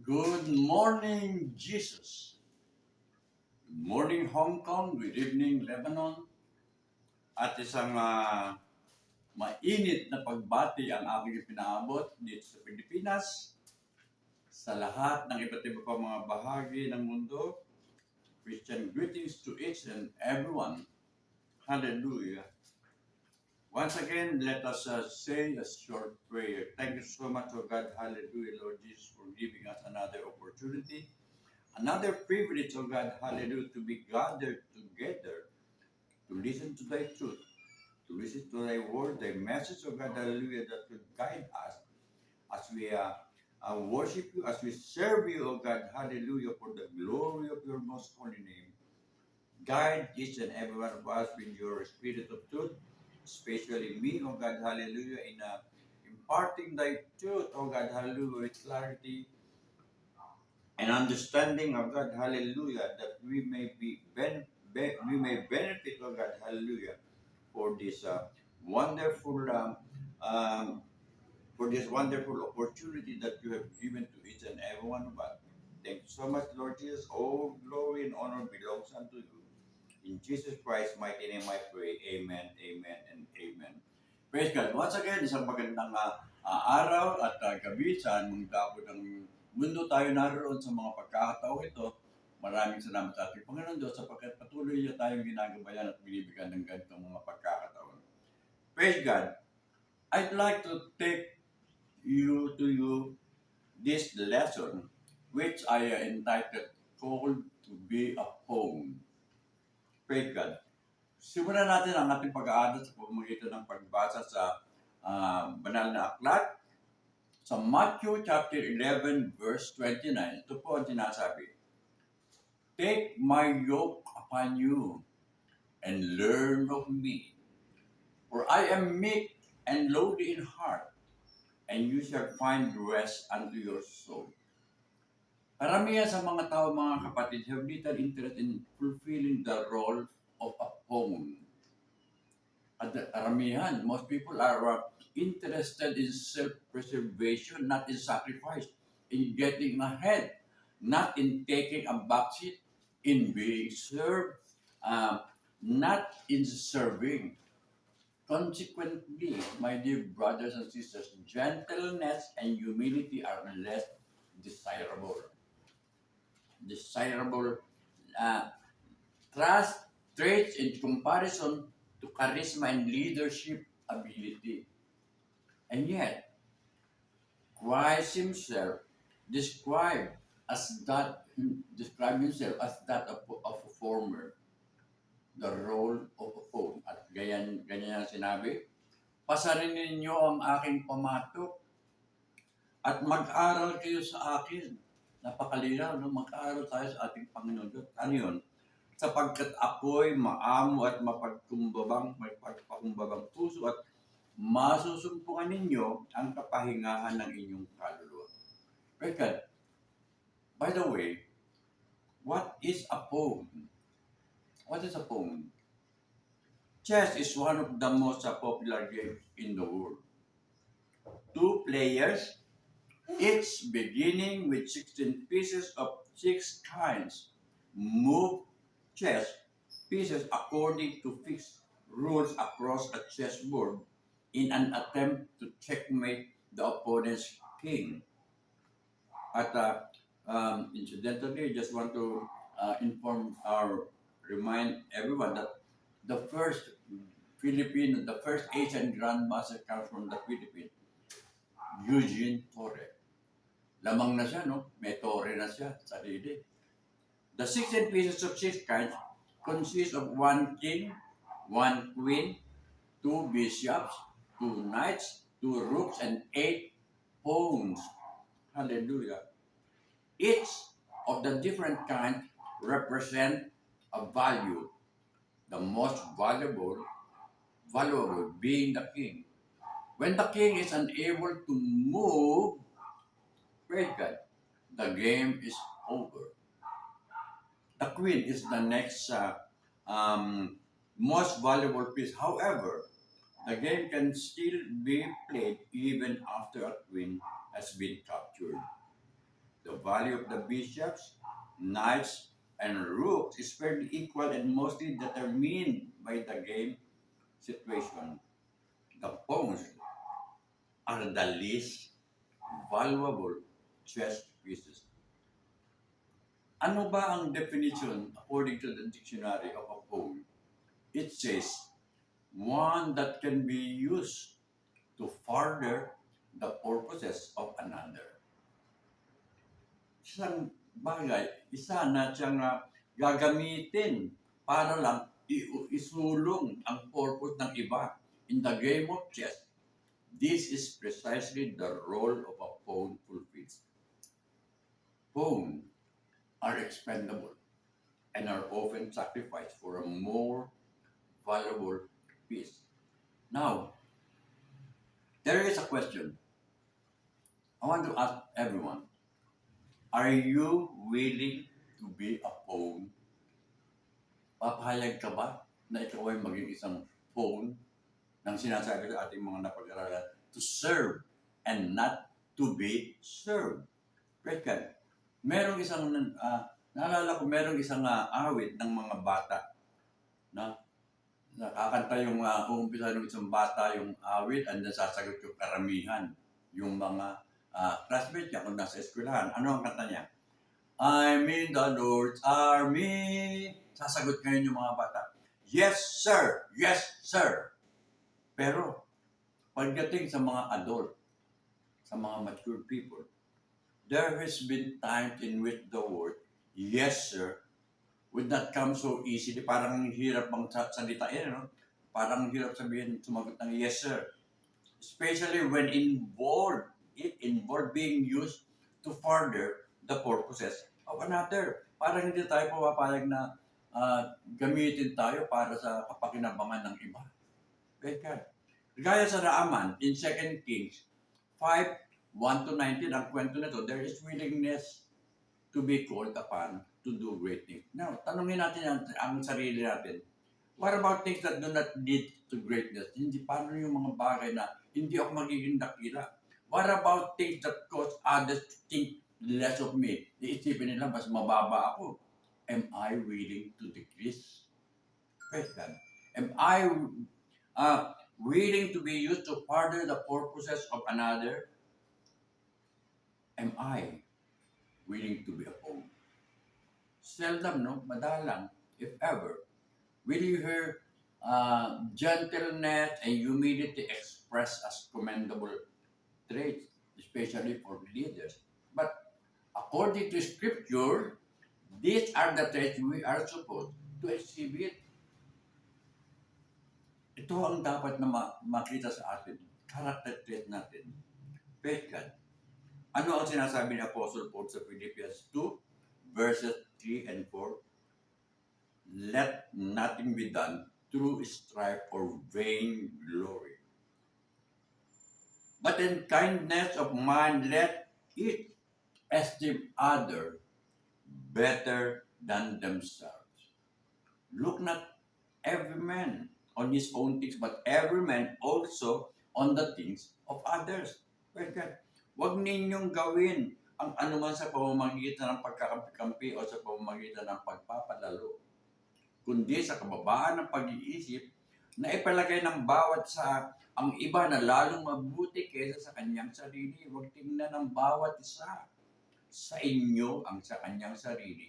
Good morning, Jesus. Good morning, Hong Kong. Good evening, Lebanon. At isang mainit na pagbati ang aking pinaabot dito sa Pilipinas, sa lahat ng iba't iba pa mga bahagi ng mundo. Christian greetings to each and everyone. Hallelujah. Once again, let us say a short prayer. Thank you so much, oh God. Hallelujah, Lord Jesus, for giving us another opportunity. Another privilege, oh God, hallelujah, to be gathered together to listen to thy truth, to listen to thy word, thy message, oh God, hallelujah, that will guide us as we worship you, as we serve you, oh God, hallelujah, for the glory of your most holy name. Guide each and every one of us with your spirit of truth, especially me, oh God, hallelujah, in imparting thy truth, oh God, hallelujah, with clarity and understanding of God, hallelujah, that we may we may benefit, oh God, hallelujah, for this wonderful um, for this wonderful opportunity that you have given to each and every one of us. Thank you so much, Lord Jesus. All glory and honor belongs unto you. In Jesus Christ's mighty name I pray. Amen, amen, and amen. Praise God. Once again, isang magandang araw at gabi sa anong dapod ng mundo tayo naroon sa mga pagkakataong ito. Maraming salamat sa ating Panginoon Diyos sapagkat patuloy niya tayong ginagabayan at binibigyan ng ganitong mga pagkakataon. Praise God. I'd like to take you this lesson which I entitled Called to be a Poem. Praise God. Simulan natin ang ating pag-aaral sa pamamagitan ng pagbasa sa banal na aklat sa Matthew chapter 11 verse 29. Ito po ang sinasabi. Take my yoke upon you and learn of me, for I am meek and lowly in heart, and you shall find rest unto your soul. Karamihan sa mga tao, mga kapatid, have little interest in fulfilling the role of a poem. At the karamihan, most people are interested in self-preservation, not in sacrifice, in getting ahead, not in taking a backseat, in being served, not in serving. Consequently, my dear brothers and sisters, gentleness and humility are less desirable. Uh, trust traits in comparison to charisma and leadership ability. And yet, Christ himself described himself as that of a former, the role of a poem. At ganyan ang sinabi, pasarin ninyo ang aking pamatok at mag-aral kayo sa akin. Napakalinaw, no? Mag-aral tayo sa ating Panginoon Diyos. Ano yun? Sapagkat ako'y maamo at may pagpakumbabang puso at masusumpungan ninyo ang kapahingahan ng inyong kaluluwa. Very good. By the way, what is a poem? What is a poem? Chess is one of the most popular games in the world. Two players, each beginning with 16 pieces of 6 kinds, move chess pieces according to fixed rules across a chessboard in an attempt to checkmate the opponent's king. At incidentally, just want to inform or remind everyone that the first the first Asian Grandmaster comes from the Philippines, Eugene Torre. Lamang na siya, no? May Torre na siya, sarili. The 16 pieces of 6 kinds consist of 1 king, 1 queen, 2 bishops, 2 knights, 2 rooks, and 8 pawns. Hallelujah. Each of the different kinds represent a value. The most valuable being the king. When the king is unable to move, praise God, the game is over. The queen is the next most valuable piece. However, the game can still be played even after a queen has been captured. The value of the bishops, knights, and rooks is fairly equal and mostly determined by the game situation. The pawns are the least valuable chess pieces. Ano ba ang definition according to the dictionary of a pawn? It says, one that can be used to further the purposes of another. Isang bagay, isa na siyang gagamitin para lang isulong ang purpose ng iba. In the game of chess, this is precisely the role of a pawn fulfills. Pawns are expendable and are often sacrificed for a more valuable piece. Now, there is a question. I want to ask everyone, are you willing to be a pawn? Papayag ka ba na ikaw ay maging isang pawn ng sinasabi sa ating mga napag-aralan to serve and not to be served? Right, God? Merong isang, naalala ko, merong isang awit ng mga bata na nakakanta yung uumpisa ng isang bata yung awit and then sasagot yung karamihan, yung mga classmates niya kung nasa eskwelahan. Ano ang kanta niya? I'm in the Lord's army. Sasagot ngayon yung mga bata, yes, sir! Yes, sir! Pero, pagdating sa mga adult, sa mga mature people, there has been times in which the word, yes, sir, would not come so easily. Parang hirap bang salitain, no? Parang hirap sabihin, sumagot ng yes, sir. Especially when it involved being used to further the purposes of another. Parang hindi tayo pumapayag na gamitin tayo para sa kapakinabangan ng iba. Gaya sa Naaman, in 2 Kings 5:1-19, ang kwento nito, there is willingness to be called upon to do great things. Now, tanungin natin ang sarili natin. What about things that do not lead to greatness? Hindi, paano yung mga bagay na hindi ako magiging dakila? What about things that cause others to think less of me? Iisipin nila, mas mababa ako. Am I willing to decrease? Praise God. Am I willing to be used to further the purposes of another? Am I willing to be a pawn? Seldom, no? Madalang, if ever, will you hear gentleness and humility expressed as commendable traits, especially for leaders. But according to Scripture, these are the traits we are supposed to exhibit. Ito ang dapat na makita sa atin, character trait natin. Praise God. Ano ang sinasabi ni Apostle Paul sa Philippians 2, verses 3 and 4? Let nothing be done through strife or vain glory, but in kindness of mind let each esteem other better than themselves. Look not every man on his own things, but every man also on the things of others. Huwag ninyong gawin ang anuman sa pamamagitan ng pagkakampi-kampi o sa pamamagitan ng pagpapadalo, kundi sa kababaan ng pag-iisip na ipalagay ng bawat sa ang iba na lalong mabuti kaysa sa kanyang sarili. Huwag tingnan ng bawat isa sa inyo ang sa kanyang sarili,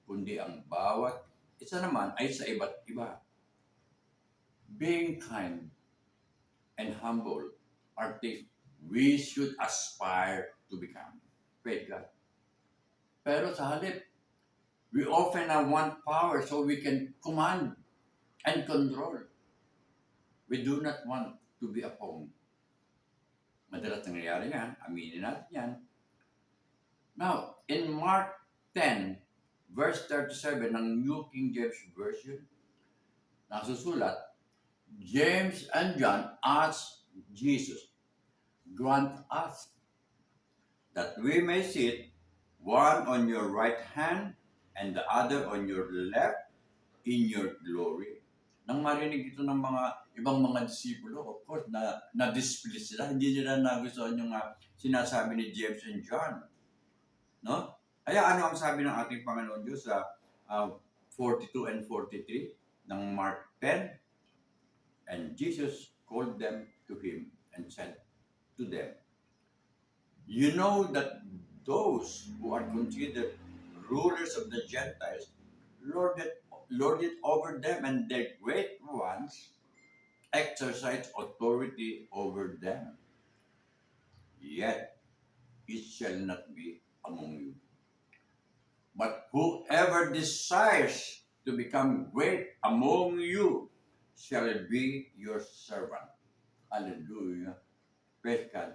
kundi ang bawat isa naman ay sa iba't iba. Being kind and humble are things we should aspire to become. Praise God. Pero sa halip, we often want power so we can command and control. We do not want to be a pawn. Madalas nangyayari yan, aminin natin yan. Now, in Mark 10, verse 37 ng New King James Version, nasusulat, James and John asked Jesus, grant us that we may sit one on your right hand and the other on your left in your glory. Nang marinig ito ng mga ibang mga disipulo, of course, na-display sila. Hindi nila nagustuhan yung sinasabi ni James and John. No? Kaya ano ang sabi ng ating Panginoon Diyos sa 42 and 43 ng Mark 10? And Jesus called them to him and said to them, you know that those who are considered rulers of the Gentiles lord it over them, and their great ones exercise authority over them. Yet it shall not be among you. But whoever desires to become great among you shall be your servant. Hallelujah. Praise God.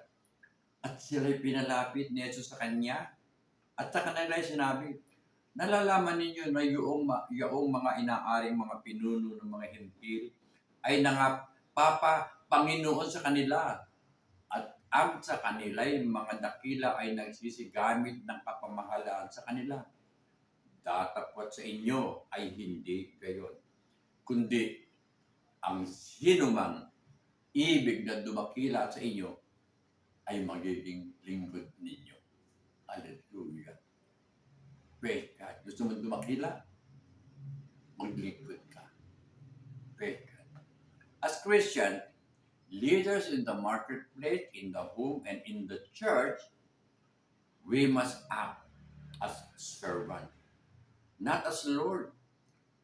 At sila'y pinalapit ni Jesus sa kanya. At sa kanila ay sinabi, nalalaman ninyo na yung mga inaaring mga pinuno ng mga hentil ay Panginoon sa kanila. At ang sa kanila'y mga dakila ay nagsisigamit ng kapamahalaan sa kanila. Datapwat sa inyo ay hindi gayon. Kundi ang sinumang ibig na dumakila sa inyo ay magiging lingkod ninyo. Hallelujah. Praise God. Gusto mo dumakila? Maglingkod ka. Praise God. As Christian, leaders in the marketplace, in the home, and in the church, we must act as servant, not as Lord.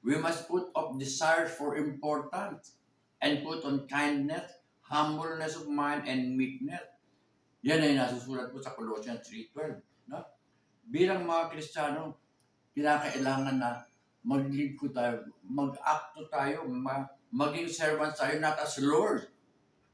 We must put off desires for importance and put on kindness, humbleness of mind, and meekness. Yan ay nasusulat po sa Colossians 3:12. No? Bilang mga Kristiyano, kinakailangan na maglingkod tayo, mag-acto tayo, maging servant tayo, not as Lord.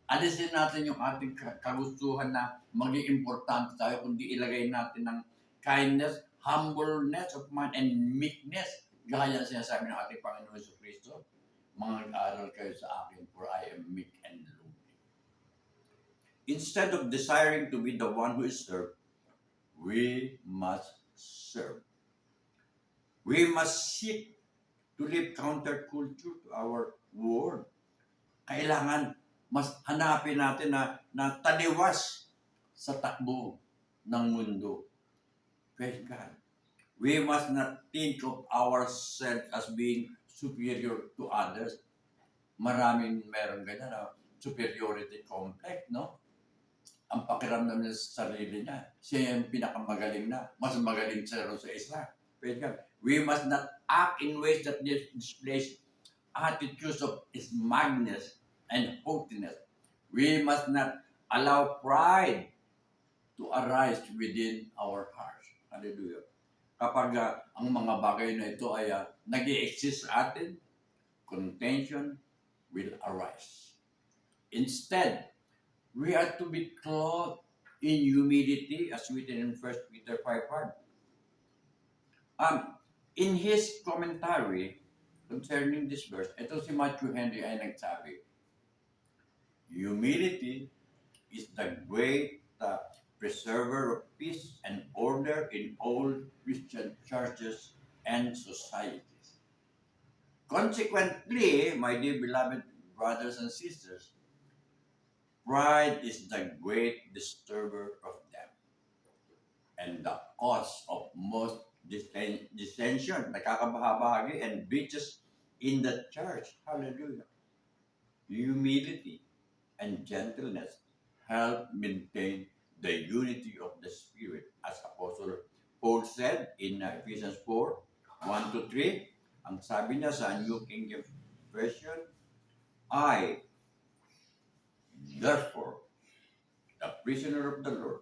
Alisin natin yung ating kagustuhan na maging importante tayo, kundi ilagay natin ng kindness, humbleness of mind, and meekness. Gaya na sinasabi ng ating Panginoon Hesus Kristo, mag-aral kayo sa akin, for I am meek and lowly. Instead of desiring to be the one who is served, we must serve. We must seek to live counterculture to our world. Kailangan mas hanapin natin na taliwas sa takbo ng mundo. Praise God. We must not think of ourselves as being superior to others. Maraming meron ganyan na superiority complex, no? Ang pakiramdam niya sa sarili niya, siya yung pinakamagaling na, mas magaling siya sa isa. Praise God. We must not act in ways that displays attitudes of smugness and haughtiness. We must not allow pride to arise within our hearts. Hallelujah. Kapag ang mga bagay na ito ay nag-i-exist sa atin, contention will arise. Instead, we are to be clothed in humility as written in 1 Peter 5:1. In his commentary concerning this verse, ito si Matthew Henry ay nagsabi, humility is the great preserver of peace and order in all Christian churches and societies. Consequently, my dear beloved brothers and sisters, pride is the great disturber of them and the cause of most dissension, nakakabahabahagi, and breaches in the church. Hallelujah. Humility and gentleness help maintain the unity of the Spirit. As Apostle Paul said in Ephesians 4:1-3, ang sabi niya sa New King James Version, I, therefore, the prisoner of the Lord,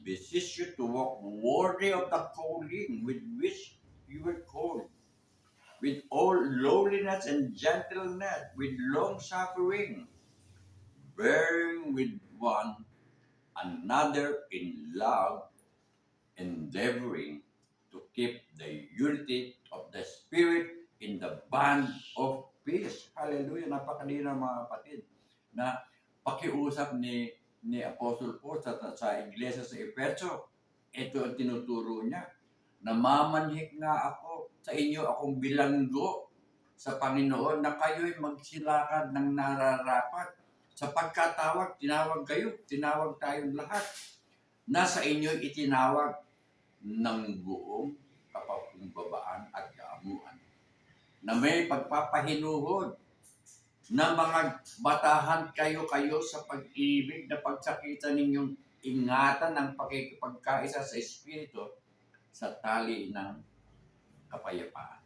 beseech you to walk worthy of the calling with which you were called, with all lowliness and gentleness, with long suffering, bearing with one another in love, endeavoring to keep the unity of the Spirit in the band of peace. Hallelujah! Napakalinaw mga kapatid na pakiusap ni Apostle Paul sa iglesia sa Efeso. Ito ang tinuturo niya. Namamanhik nga ako sa inyo, akong bilanggo sa Panginoon na kayo'y magsilakad ng nararapat. Sa pagkatawag, tinawag kayo, tinawag tayong lahat. Nasa inyo itinawag ng buong kapakumbabaan at kaamuan, na may pagpapahinuhod na mga batahan kayo sa pag-ibig na pagsakitan ninyong ingatan ng pakikipagkaisa sa Espiritu sa tali ng kapayapaan.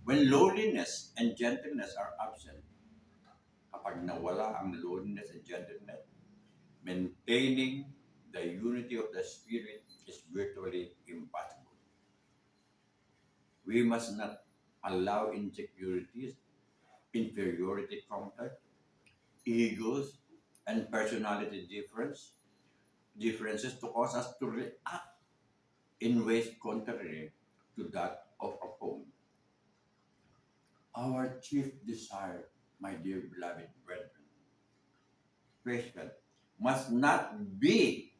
When lowliness and gentleness are absent, kapag nawala ang lowliness and gentleness, maintaining the unity of the Spirit is virtually impossible. We must not allow insecurities, inferiority complex, egos, and personality differences to cause us to react in ways contrary to that of our own. Our chief desire, my dear beloved brethren, Christian, must not be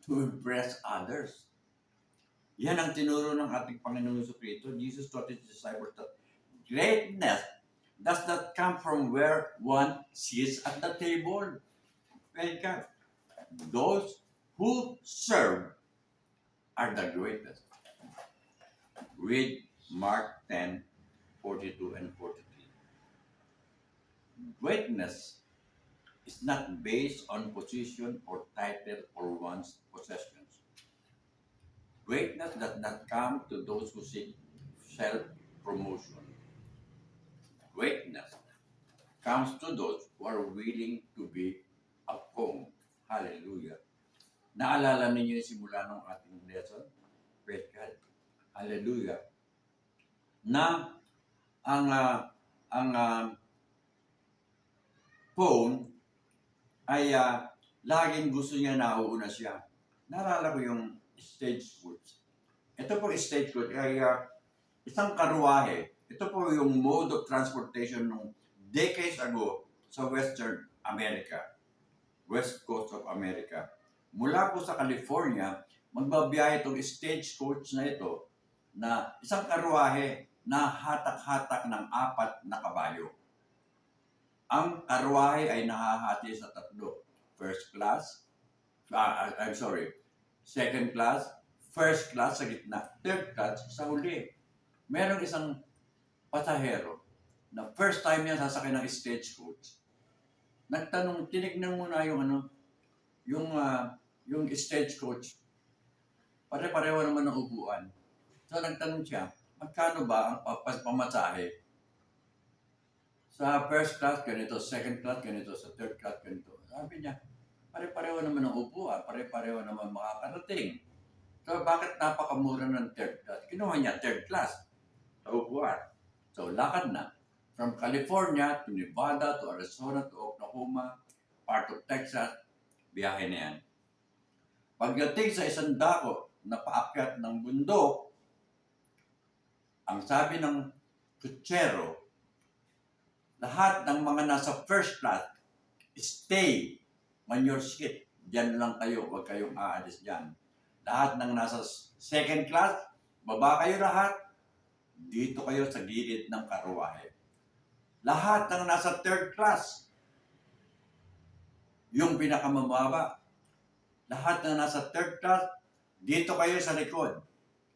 to impress others. Yan ang tinuro ng ating Panginoon Jesucristo. Jesus taught his disciples that greatness does not come from where one sits at the table. Thank God. Those who serve are the greatest. Read Mark 10:42 and 43. Greatness is not based on position or title or one's possessions. Greatness does not come to those who seek self-promotion. Greatness comes to those who are willing to be upon. Hallelujah. Naalala ninyo yung simula ng ating lesson? Praise God. Hallelujah. Na ang phone ay laging gusto niya nauuna siya. Naalala ko yung stagecoach. Ito po stagecoach ay isang karuwahe. Ito po yung mode of transportation ng decades ago sa Western America, West Coast of America. Mula po sa California, magbabiyahe itong stagecoach na ito na isang karuwahe na hatak-hatak ng 4 na kabayo. Ang karuwahe ay nahahati sa 3. First class, second class, first class sa gitna, third class sa huli. Merong isang pasahero na first time niya sasakay ng stagecoach. Nagtanong, tinignan muna yung stagecoach. Pare-pareho naman ng upuan. So nagtanong siya, magkano ba ang pamasahe? Sa first class, ganito, second class, ganito, sa third class, ganito. Sabi niya, pare-pareho naman ng upuan, pare-pareho naman makakarating. So, bakit napakamura ng third class? Kinuha niya third class sa upuan. So, lakad na. From California to Nevada to Arizona to Oklahoma, part of Texas, biyahe na yan. Pagdating sa isang dako na paakyat ng bundok, ang sabi ng kutsero, lahat ng mga nasa first class, stay on your seat. Diyan lang kayo, huwag kayong aalis dyan. Lahat ng nasa second class, baba kayo lahat. Dito kayo sa gilid ng karuwahe. Lahat ng nasa third class, yung pinakamababa, lahat ng nasa third class, dito kayo sa likod.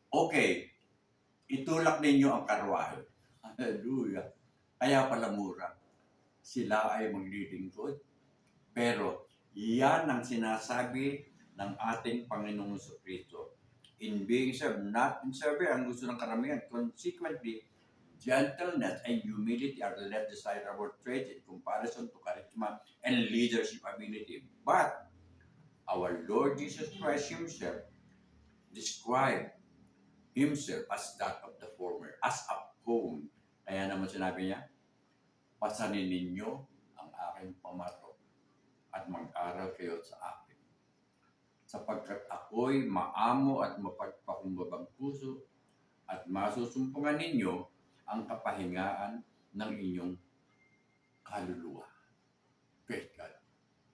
Okay, itulak ninyo ang karuwahe. Hallelujah. Kaya pala mura. Sila ay maglilingkod. Pero yan ang sinasabi ng ating Panginoong Jesucristo. In being served, not in serving, ang gusto ng karamihan. Consequently, gentleness and humility are the less desirable traits in comparison to charisma and leadership ability. But our Lord Jesus Christ Himself described Himself as that of the former, as a phone. Kaya naman sinabi niya, pasanin ninyo ang aking pamato at mag-aral kayo sa akin. Sapagkat ako'y maamo at mapagpakumbabang puso at masusumpungan ninyo ang kapahingaan ng inyong kaluluwa. Praise God.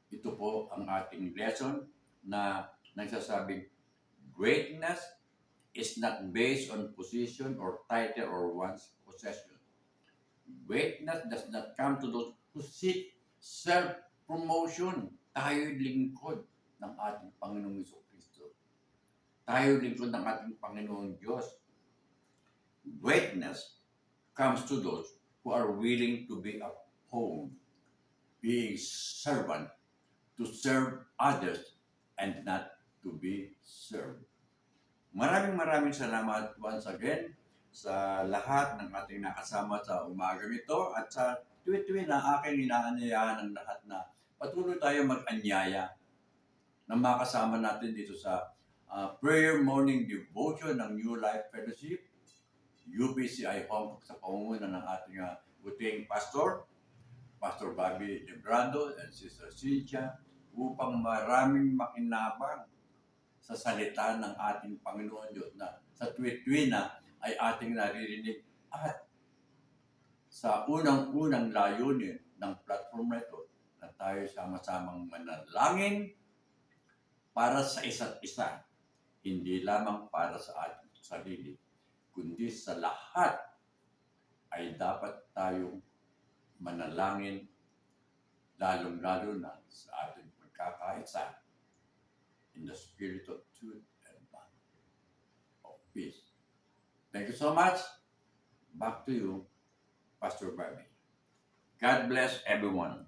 Ito po ang ating lesson na nagsasabing greatness is not based on position or title or one's possession. Greatness does not come to those who seek self-promotion. Tayo'y lingkod ng ating Panginoong Jesucristo. tayo lingkod ng ating Panginoong Diyos. Greatness comes to those who are willing to be a pawn, being servant, to serve others and not to be served. Maraming salamat once again sa lahat ng ating nakasama sa umagang ito at sa tuwi-tuwi na aking inaanyayahan ng lahat na patuloy tayo mag-anyaya na makasama natin dito sa prayer morning devotion ng New Life Fellowship, UPCI Hong Kong sa pangunguna ng ating buting pastor, Pastor Bobby Librado and Sister Cynthia, upang maraming makinabang sa salita ng ating Panginoon Diyos na sa tuwi-tuwi na ay ating naririnig at sa unang-unang layunin ng platform na ito na tayo sama-samang manalangin para sa isa't isa, hindi lamang para sa ating sarili, kundi sa lahat ay dapat tayong manalangin, lalong-lalo na sa ating pagkakaisa in the spirit of truth and love, of peace. Thank you so much. Back to you, Pastor Bobby. God bless everyone.